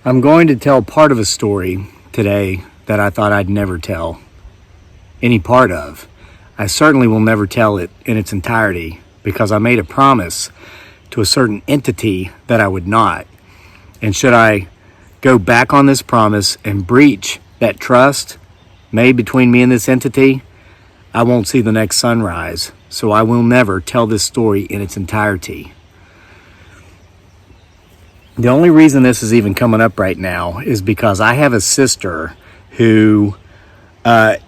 I'm going to tell part of a story today that I thought I'd never tell any part of. I certainly will never tell it in its entirety because I made a promise to a certain entity that I would not. And should I go back on this promise and breach that trust made between me and this entity, I won't see the next sunrise. So I will never tell this story in its entirety. The only reason this is even coming up right now is because I have a sister who and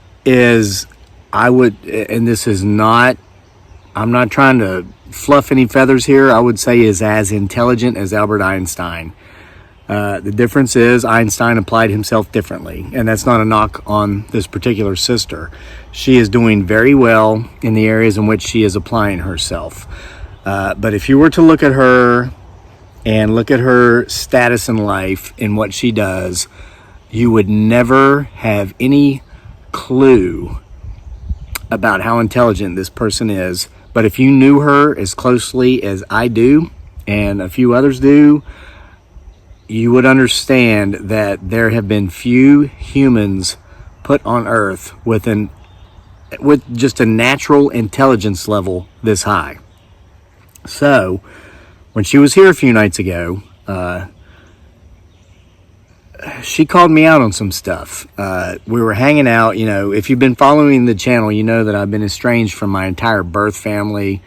this is not, I'm not trying to fluff any feathers here, I would say is as intelligent as Albert Einstein. The difference is Einstein applied himself differently, and that's not a knock on this particular sister. She is doing very well in the areas in which she is applying herself. But if you were to look at her and look at her status in life and what she does, you would never have any clue about how intelligent this person is. But if you knew her as closely as I do and a few others do, you would understand that there have been few humans put on earth with just a natural intelligence level this high. So when she was here a few nights ago, she called me out on some stuff. We were hanging out. You know, if you've been following the channel, you know that I've been estranged from my entire birth family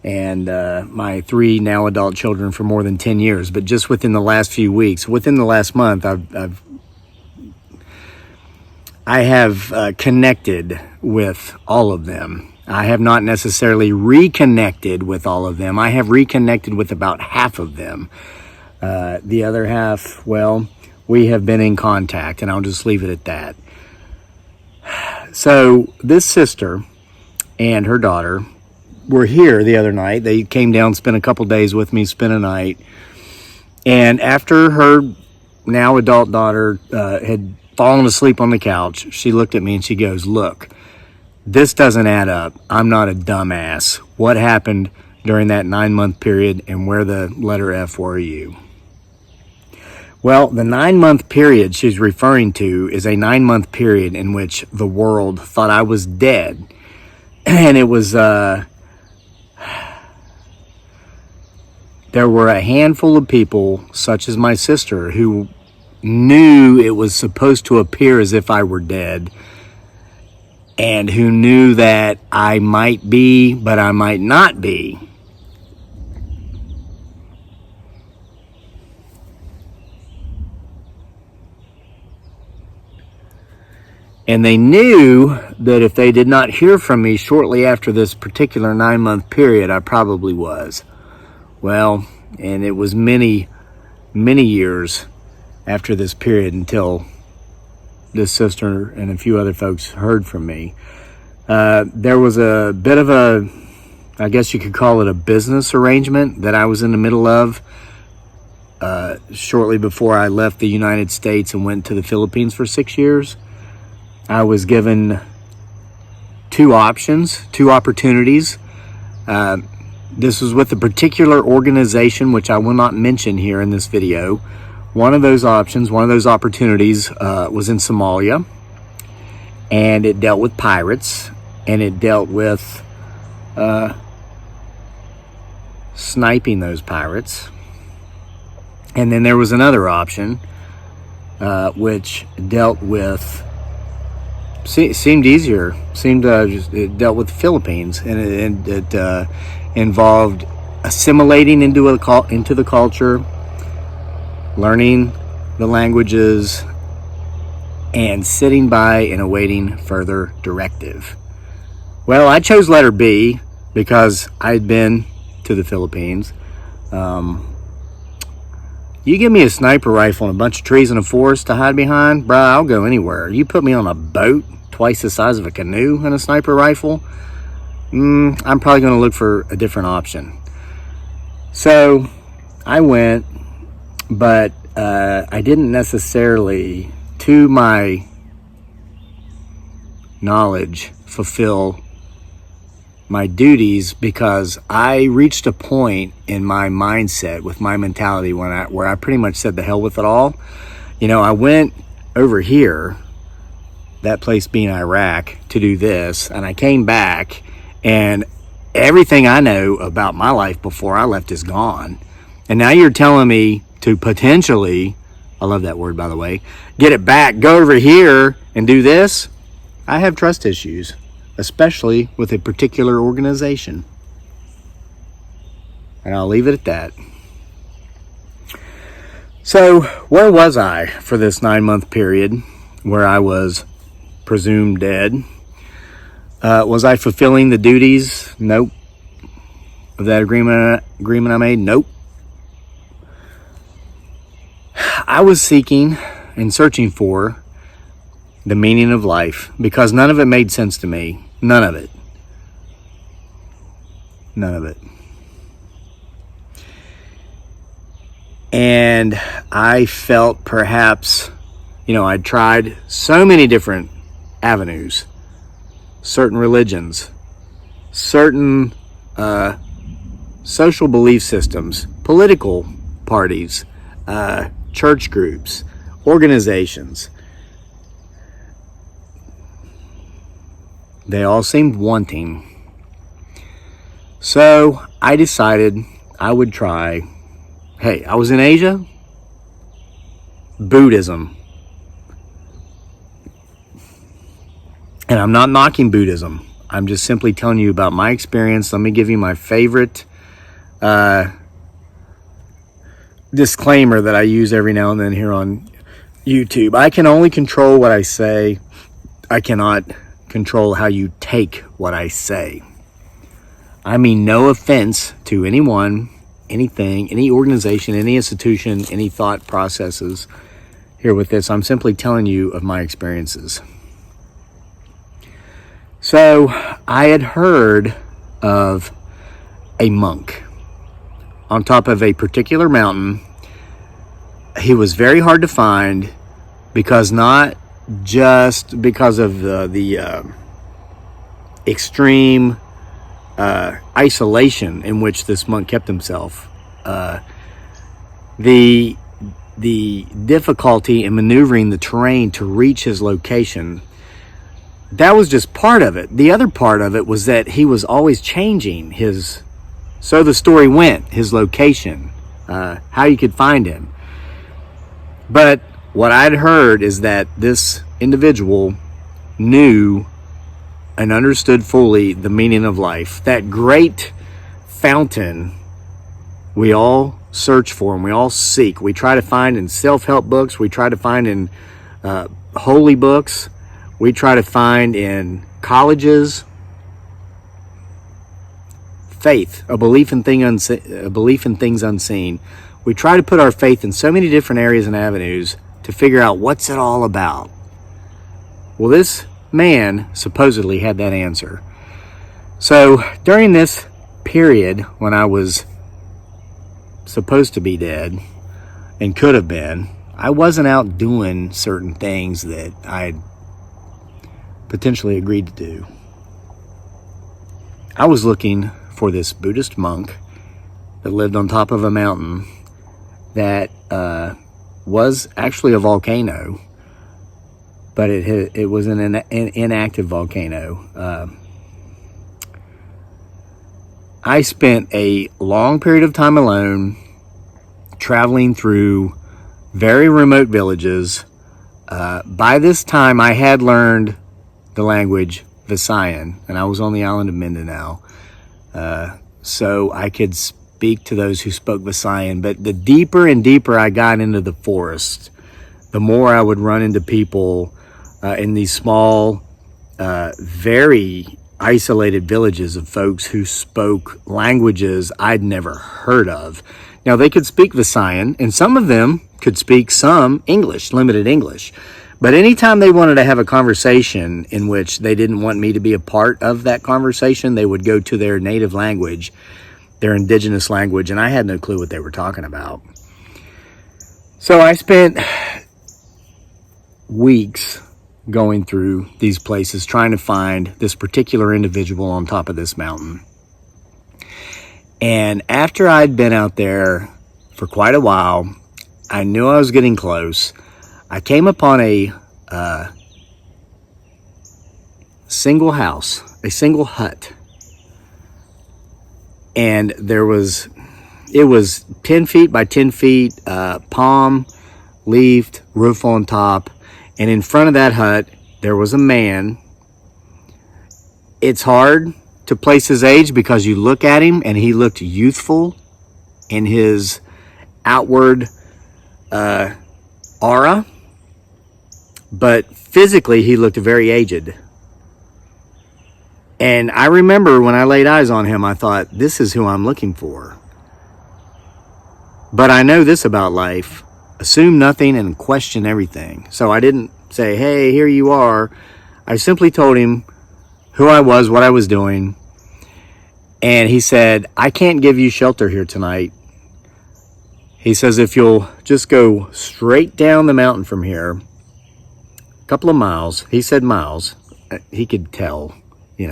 and my 3 now adult children for more than 10 years. But just within the last few weeks, within the last month, I have connected with all of them. I have not necessarily reconnected with all of them. I have reconnected with about half of them. The other half, well, we have been in contact, and I'll just leave it at that. So this sister and her daughter were here the other night. They came down, spent a couple days with me, spent a night. And after her now adult daughter had fallen asleep on the couch, she looked at me and she goes, "Look, this doesn't add up. I'm not a dumbass. What happened during that 9-month period, and where the letter F were you?" Well, the 9-month period she's referring to is a 9-month period in which the world thought I was dead. And it was, there were a handful of people, such as my sister, who knew it was supposed to appear as if I were dead, and who knew that I might be, but I might not be. And they knew that if they did not hear from me shortly after this particular 9-month period, I probably was. Well, and it was many, many years after this period until this sister and a few other folks heard from me. There was a bit of a, I guess you could call it a business arrangement that I was in the middle of shortly before I left the United States and went to the Philippines for 6 years. I was given 2 options, 2 opportunities. This was with a particular organization, which I will not mention here in this video. One of those options, one of those opportunities was in Somalia, and it dealt with pirates, and it dealt with sniping those pirates. And then there was another option which dealt with, seemed easier, it dealt with the Philippines, and it involved assimilating into the culture, learning the languages, and sitting by and awaiting further directive. Well, I chose letter B because I'd been to the Philippines. You give me a sniper rifle and a bunch of trees in a forest to hide behind, bruh, I'll go anywhere. You put me on a boat twice the size of a canoe and a sniper rifle, I'm probably going to look for a different option. So I went, but I didn't necessarily, to my knowledge, fulfill my duties, because I reached a point in my mindset with my mentality where I pretty much said the hell with it all. I went over here, that place being Iraq, to do this, and I came back, and everything I know about my life before I left is gone. And now you're telling me to potentially, I love that word by the way, get it back, go over here and do this? I have trust issues, especially with a particular organization. And I'll leave it at that. So, where was I for this 9-month period where I was presumed dead? Was I fulfilling the duties? Nope. Of that agreement I made? Nope. I was seeking and searching for the meaning of life, because none of it made sense to me. None of it. None of it. And I felt perhaps, I'd tried so many different avenues, certain religions, certain social belief systems, political parties, church groups, organizations. They all seemed wanting. So I decided I would try. Hey, I was in Asia. Buddhism. And I'm not knocking Buddhism. I'm just simply telling you about my experience. Let me give you my favorite disclaimer that I use every now and then here on YouTube. I can only control what I say. I cannot control how you take what I say. I mean no offense to anyone, anything, any organization, any institution, any thought processes here with this. I'm simply telling you of my experiences. So I had heard of a monk on top of a particular mountain. He was very hard to find, because not just because of the extreme isolation in which this monk kept himself, the difficulty in maneuvering the terrain to reach his location. That was just part of it. The other part of it was that he was always changing so the story went, his location, how you could find him. But what I'd heard is that this individual knew and understood fully the meaning of life. That great fountain we all search for and we all seek. We try to find in self-help books. We try to find in holy books. We try to find in colleges. Faith, a belief in things unseen. We try to put our faith in so many different areas and avenues to figure out what's it all about. Well, this man supposedly had that answer. So during this period when I was supposed to be dead and could have been, I wasn't out doing certain things that I potentially agreed to do. I was looking for this Buddhist monk that lived on top of a mountain that was actually a volcano, but it was an inactive volcano. I spent a long period of time alone, traveling through very remote villages. By this time, I had learned the language Visayan, and I was on the island of Mindanao. So I could speak to those who spoke Visayan. But the deeper and deeper I got into the forest, the more I would run into people in these small, very isolated villages of folks who spoke languages I'd never heard of. Now, they could speak Visayan, and some of them could speak some English, limited English. But anytime they wanted to have a conversation in which they didn't want me to be a part of that conversation, they would go to their native language, their indigenous language, and I had no clue what they were talking about. So I spent weeks going through these places trying to find this particular individual on top of this mountain. And after I'd been out there for quite a while, I knew I was getting close. I came upon a single house, a single hut. And it was 10 feet by 10 feet, palm leafed, roof on top. And in front of that hut, there was a man. It's hard to place his age because you look at him and he looked youthful in his outward aura, but physically he looked very aged. And I remember when I laid eyes on him, I thought, this is who I'm looking for. But I know this about life: assume nothing and question everything. So I didn't say, hey, here you are. I simply told him who I was, what I was doing. And he said, I can't give you shelter here tonight. He says, if you'll just go straight down the mountain from here, a couple of miles. He said miles. He could tell, he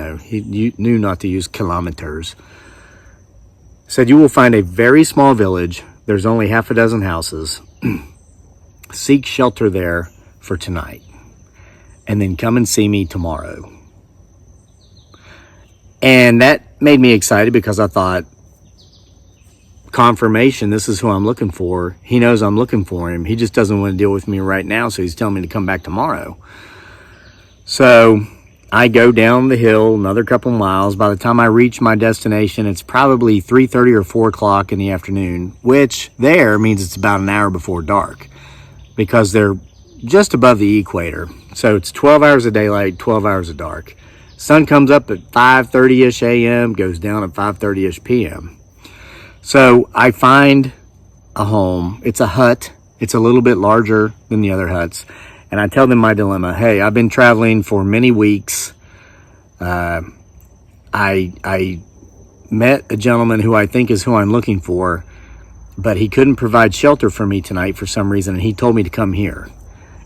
knew not to use kilometers. Said, you will find a very small village. There's only half a dozen houses. Seek shelter there for tonight, and then come and see me tomorrow. And that made me excited because I thought, confirmation, this is who I'm looking for. He knows I'm looking for him. He just doesn't want to deal with me right now, so he's telling me to come back tomorrow. So I go down the hill another couple miles. By the time I reach my destination, it's probably 3:30 or 4 o'clock in the afternoon, which there means it's about an hour before dark because they're just above the equator. So it's 12 hours of daylight, 12 hours of dark. Sun comes up at 5:30-ish a.m., goes down at 5:30-ish p.m. So I find a home. It's a hut. It's a little bit larger than the other huts. And I tell them my dilemma. Hey, I've been traveling for many weeks. I met a gentleman who I think is who I'm looking for, but he couldn't provide shelter for me tonight for some reason, and he told me to come here.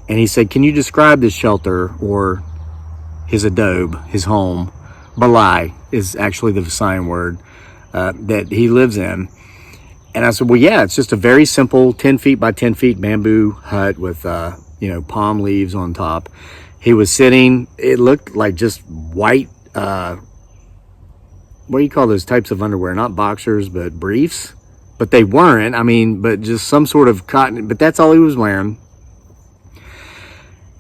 And he said, can you describe this shelter or his adobe, his home? Balai is actually the Visayan word that he lives in. And I said, well, yeah, it's just a very simple 10 feet by 10 feet bamboo hut with, palm leaves on top. He was sitting, it looked like just white, what do you call those types of underwear? Not boxers, but briefs. But they weren't, but just some sort of cotton, but that's all he was wearing.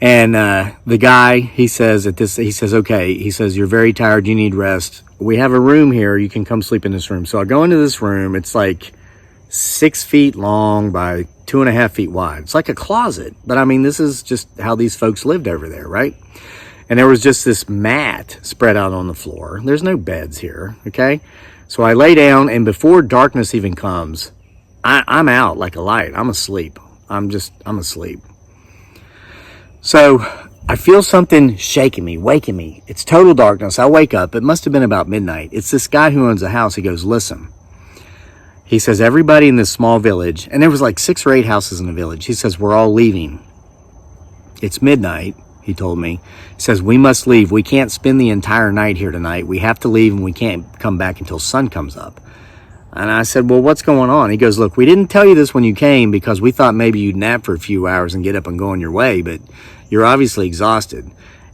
And the guy, he says, okay, he says, you're very tired, you need rest. We have a room here, you can come sleep in this room. So I go into this room, it's like 6 feet long by 2.5 feet wide. It's like a closet, but this is just how these folks lived over there, right? And there was just this mat spread out on the floor. There's no beds here, okay? So I lay down, and before darkness even comes, I'm out like a light. I'm asleep. I'm asleep. So I feel something shaking me, waking me. It's total darkness. I wake up. It must have been about midnight. It's this guy who owns a house. He goes, listen. He says, everybody in this small village, and there was like 6 or 8 houses in the village. He says, we're all leaving. It's midnight, he told me. He says, we must leave. We can't spend the entire night here tonight. We have to leave, and we can't come back until sun comes up. And I said, well, what's going on? He goes, look, we didn't tell you this when you came because we thought maybe you'd nap for a few hours and get up and go on your way, but you're obviously exhausted.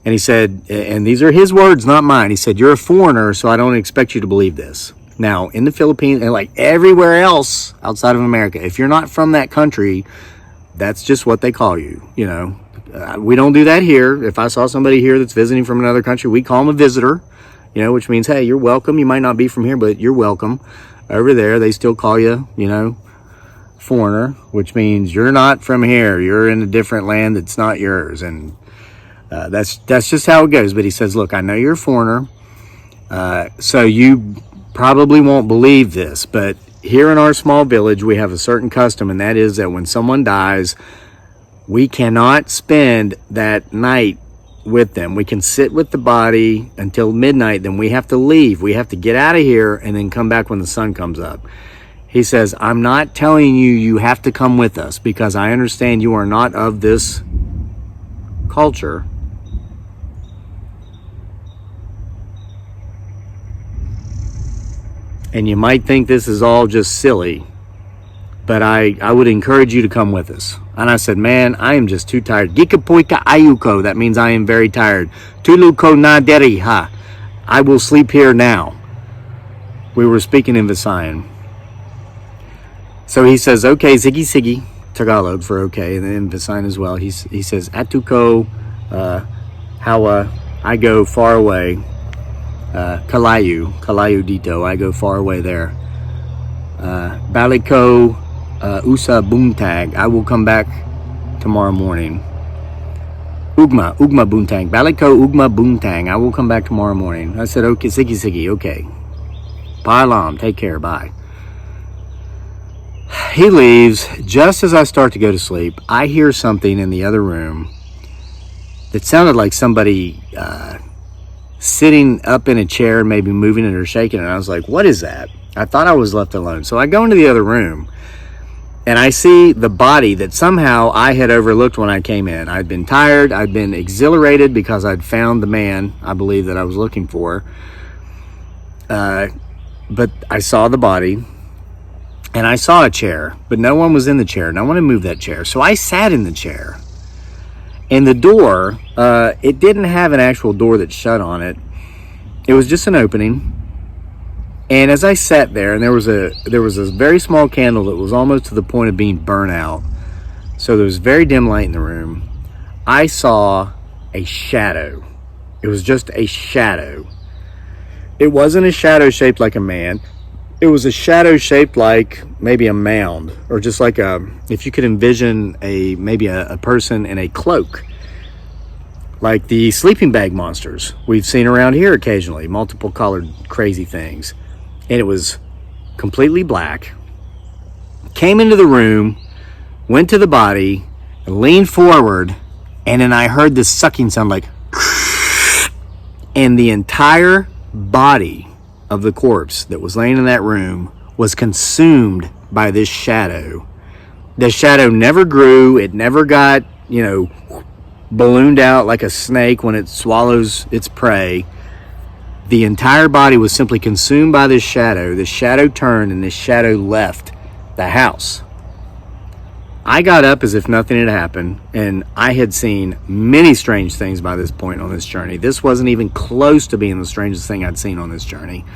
And he said, and these are his words, not mine. He said, you're a foreigner, so I don't expect you to believe this. Now, in the Philippines, and like everywhere else outside of America, if you're not from that country, that's just what they call you, We don't do that here. If I saw somebody here that's visiting from another country, we call them a visitor, which means, hey, you're welcome. You might not be from here, but you're welcome. Over there, they still call you, foreigner, which means you're not from here. You're in a different land that's not yours. And that's just how it goes. But he says, look, I know you're a foreigner, so you probably won't believe this, but here in our small village, we have a certain custom, and that is that when someone dies, we cannot spend that night with them. We can sit with the body until midnight, then we have to leave. We have to get out of here and then come back when the sun comes up. He says, I'm not telling you have to come with us because I understand you are not of this culture, And you might think this is all just silly, but I would encourage you to come with us. And I said, man, I am just too tired. Gikapoika ayuko. That means I am very tired. Tuluko na deri ha. I will sleep here now. We were speaking in Visayan. So he says, okay, Ziggy Siggy, Tagalog for okay, and then in Visayan as well. He says, Atuko, Hawa, I go far away. Kalayu dito, I go far away there. Baliko, Usa Buntag, I will come back tomorrow morning. Ugma Buntang, Baliko Ugma Buntang, I will come back tomorrow morning. I said, okay, Siggy, okay. Paalam, take care, bye. He leaves. Just as I start to go to sleep, I hear something in the other room that sounded like somebody sitting up in a chair, maybe moving it or shaking it. And I was like, what is that? I thought I was left alone. So I go into the other room and I see the body that somehow I had overlooked when I came in. I'd been tired. I'd been exhilarated because I'd found the man, I believe, that I was looking for. But I saw the body. And I saw a chair, but no one was in the chair. No one had moved that chair. So I sat in the chair. And the door, it didn't have an actual door that shut on it. It was just an opening. And as I sat there, and there was a very small candle that was almost to the point of being burnt out. So there was very dim light in the room. I saw a shadow. It was just a shadow. It wasn't a shadow shaped like a man. It was a shadow shaped like maybe a mound, or just like if you could envision maybe a person in a cloak, like the sleeping bag monsters we've seen around here occasionally, multiple colored crazy things. And it was completely black. Came into the room, went to the body, leaned forward, and then I heard this sucking sound like, and the entire body of the corpse that was laying in that room was consumed by this shadow. The shadow never grew. It never got, ballooned out like a snake when it swallows its prey. The entire body was simply consumed by this shadow. The shadow turned and this shadow left the house. I got up as if nothing had happened, and I had seen many strange things by this point on this journey. This wasn't even close to being the strangest thing I'd seen on this journey.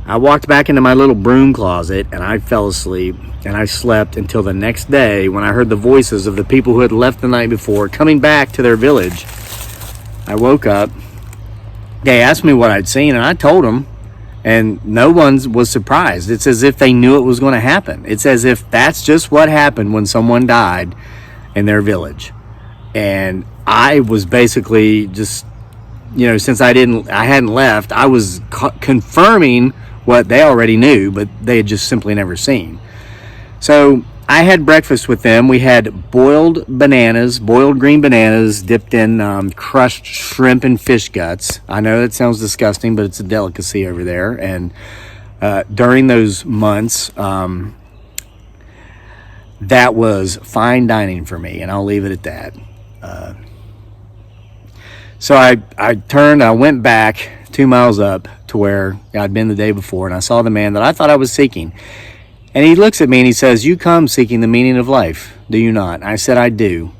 I walked back into my little broom closet, and I fell asleep, and I slept until the next day when I heard the voices of the people who had left the night before coming back to their village. I woke up. They asked me what I'd seen, and I told them. And no one was surprised. It's as if they knew it was going to happen. It's as if that's just what happened when someone died in their village. And I was basically just, since I hadn't left, I was confirming what they already knew, but they had just simply never seen. So I had breakfast with them. We had boiled green bananas dipped in crushed shrimp and fish guts. I know that sounds disgusting, but it's a delicacy over there. And during those months, that was fine dining for me, and I'll leave it at that. So I went back 2 miles up to where I'd been the day before, and I saw the man that I thought I was seeking. And he looks at me and he says, "You come seeking the meaning of life, do you not?" I said, "I do."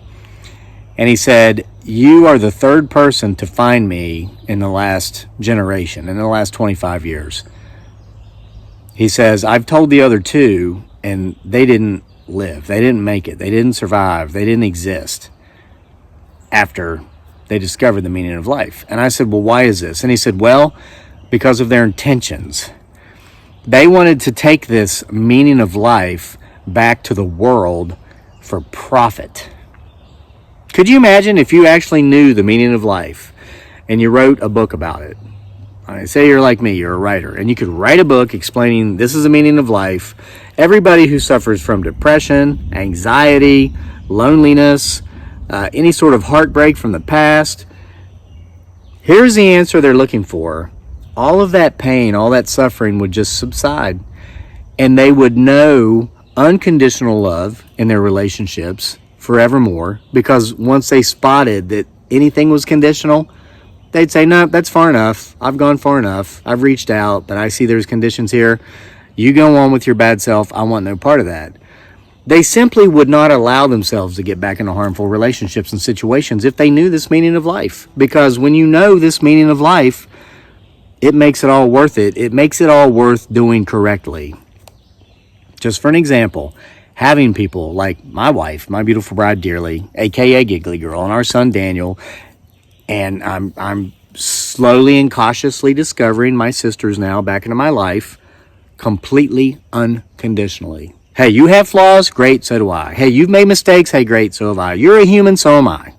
And he said, "You are the third person to find me in the last generation, in the last 25 years. He says, "I've told the other two, and they didn't live. They didn't make it. They didn't survive. They didn't exist after they discovered the meaning of life." And I said, "Well, why is this?" And he said, "Well, because of their intentions. They wanted to take this meaning of life back to the world for profit." Could you imagine if you actually knew the meaning of life and you wrote a book about it? Say you're like me, you're a writer, and you could write a book explaining this is the meaning of life. Everybody who suffers from depression, anxiety, loneliness, any sort of heartbreak from the past, here's the answer they're looking for. All of that pain, all that suffering would just subside, and they would know unconditional love in their relationships forevermore, because once they spotted that anything was conditional, they'd say, no, that's far enough. I've gone far enough. I've reached out, but I see there's conditions here. You go on with your bad self. I want no part of that. They simply would not allow themselves to get back into harmful relationships and situations if they knew this meaning of life. Because when you know this meaning of life, it makes it all worth it. It makes it all worth doing correctly. Just for an example, having people like my wife, my beautiful bride dearly, aka Giggly Girl, and our son Daniel, and I'm slowly and cautiously discovering my sisters now back into my life, completely unconditionally. Hey, you have flaws? Great, so do I. Hey, you've made mistakes? Hey, great, so have I. You're a human, so am I.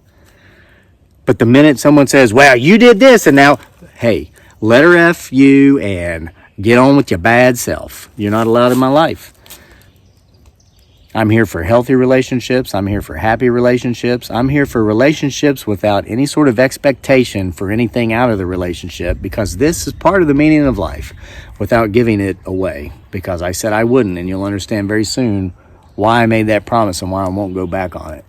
But the minute someone says, well, you did this, and now, hey, let her F you and get on with your bad self. You're not allowed in my life. I'm here for healthy relationships. I'm here for happy relationships. I'm here for relationships without any sort of expectation for anything out of the relationship, because this is part of the meaning of life, without giving it away, because I said I wouldn't, and you'll understand very soon why I made that promise and why I won't go back on it.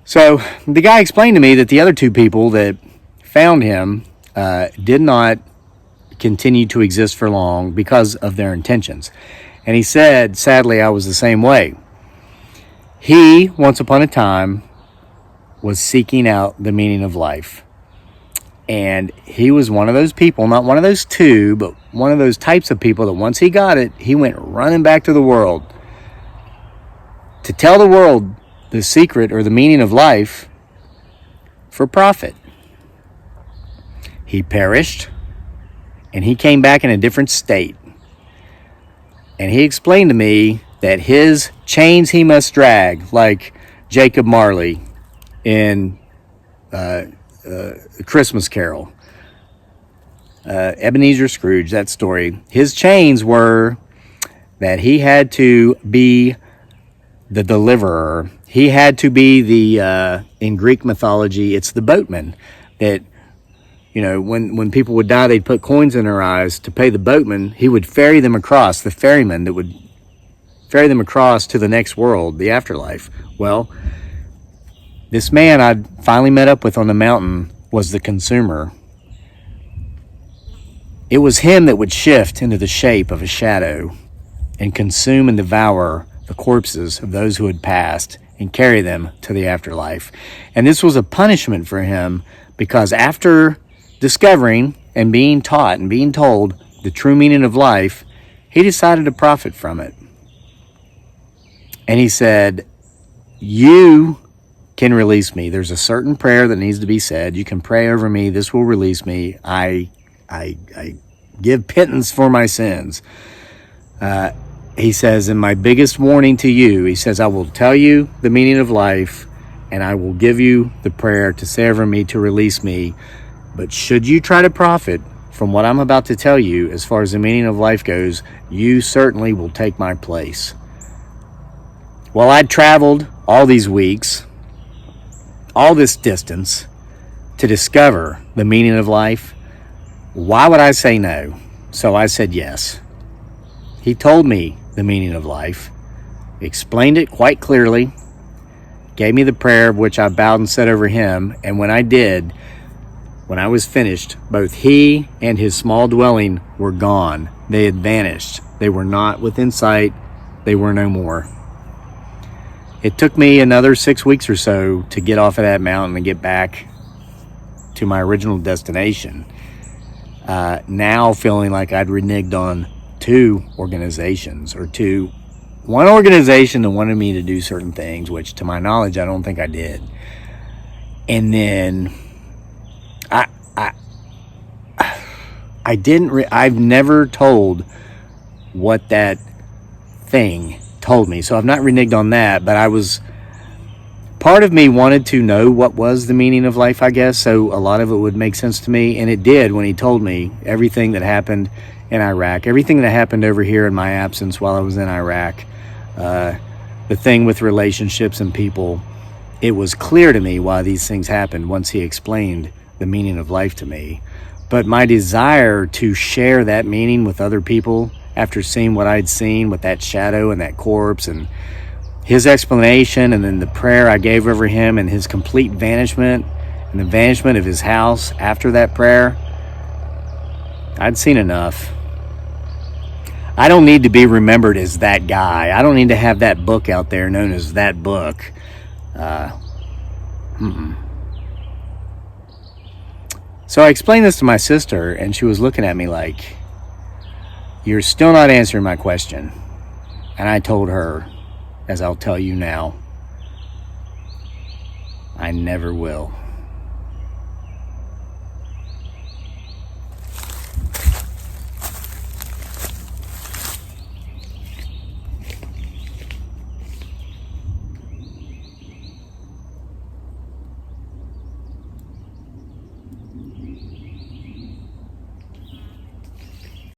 So the guy explained to me that the other two people that found him did not continue to exist for long because of their intentions. And he said, sadly, I was the same way. He, once upon a time, was seeking out the meaning of life. And he was one of those people, not one of those two, but one of those types of people that once he got it, he went running back to the world to tell the world the secret or the meaning of life for profit. He perished, and he came back in a different state. And he explained to me that his chains he must drag, like Jacob Marley in Christmas Carol, Ebenezer Scrooge, that story. His chains were that he had to be the deliverer. He had to be the, in Greek mythology, it's the boatman that, you know, when people would die, they'd put coins in their eyes to pay the boatman. He would ferry them across, the ferryman that would ferry them across to the next world, the afterlife. Well, this man I'd finally met up with on the mountain was the consumer. It was him that would shift into the shape of a shadow and consume and devour the corpses of those who had passed and carry them to the afterlife. And this was a punishment for him, because after discovering and being taught and being told the true meaning of life, he decided to profit from it. And he said, you can release me. There's a certain prayer that needs to be said. You can pray over me. This will release me. I give penance for my sins. He says, and my biggest warning to you, he says, I will tell you the meaning of life, and I will give you the prayer to say over me to release me. But should you try to profit from what I'm about to tell you, as far as the meaning of life goes, you certainly will take my place. Well, I'd traveled all these weeks, all this distance, to discover the meaning of life. Why would I say no? So I said yes. He told me the meaning of life, explained it quite clearly, gave me the prayer of which I bowed and said over him, and when I did, when I was finished, both he and his small dwelling were gone. They had vanished. They were not within sight. They were no more. It took me another 6 weeks or so to get off of that mountain and get back to my original destination. Now feeling like I'd reneged on two organizations, or one organization that wanted me to do certain things, which to my knowledge, I don't think I did. And then I've never told what that thing told me. So I've not reneged on that, but part of me wanted to know what was the meaning of life, I guess. So a lot of it would make sense to me. And it did when he told me everything that happened in Iraq, everything that happened over here in my absence while I was in Iraq, the thing with relationships and people. It was clear to me why these things happened once he explained the meaning of life to me. But my desire to share that meaning with other people after seeing what I'd seen with that shadow and that corpse and his explanation, and then the prayer I gave over him and his complete vanishment and the vanishment of his house after that prayer, I'd seen enough. I don't need to be remembered as that guy. I don't need to have that book out there known as that book. So I explained this to my sister, and she was looking at me like, "You're still not answering my question." And I told her, as I'll tell you now, I never will.